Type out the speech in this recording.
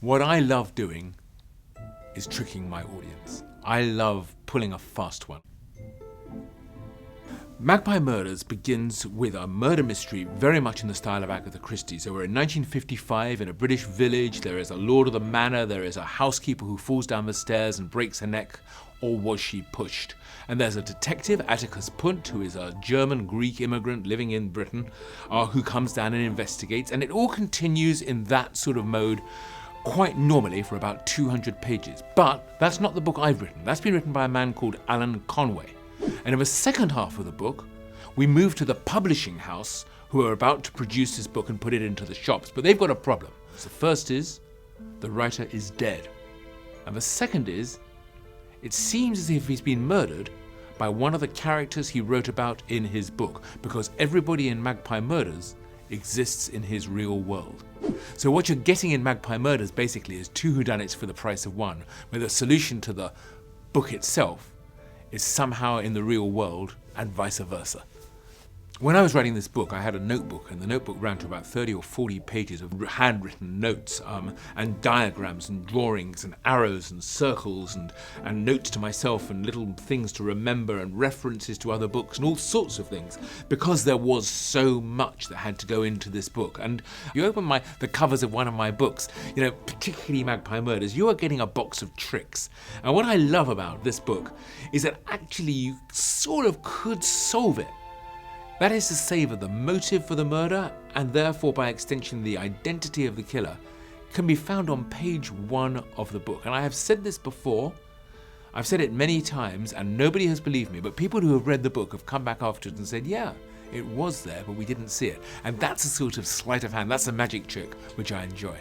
What I love doing is tricking my audience. I love pulling a fast one. Magpie Murders begins with a murder mystery very much in the style of Agatha Christie. So we're in 1955 in a British village. There is a lord of the manor. There is a housekeeper who falls down the stairs and breaks her neck, or was she pushed? And there's a detective, Atticus Punt, who is a German-Greek immigrant living in Britain, who comes down and investigates. And it all continues in that sort of mode quite normally for about 200 pages. But that's not the book I've written. That's been written by a man called Alan Conway. And in the second half of the book, we move to the publishing house who are about to produce this book and put it into the shops. But they've got a problem. So the first is, the writer is dead. And the second is, it seems as if he's been murdered by one of the characters he wrote about in his book, because everybody in Magpie Murders exists in his real world. So what you're getting in Magpie Murders basically is two whodunits for the price of one, where the solution to the book itself is somehow in the real world and vice versa. When I was writing this book, I had a notebook, and the notebook ran to about 30 or 40 pages of handwritten notes and diagrams and drawings and arrows and circles and notes to myself and little things to remember and references to other books and all sorts of things, because there was so much that had to go into this book. And you open the covers of one of my books, particularly Magpie Murders, you are getting a box of tricks. And what I love about this book is that actually you sort of could solve it. That is to say that the motive for the murder, and therefore by extension the identity of the killer, can be found on page 1 of the book. And I have said this before, I've said it many times, and nobody has believed me, but people who have read the book have come back afterwards and said, yeah, it was there, but we didn't see it. And that's a sort of sleight of hand, that's a magic trick which I enjoy.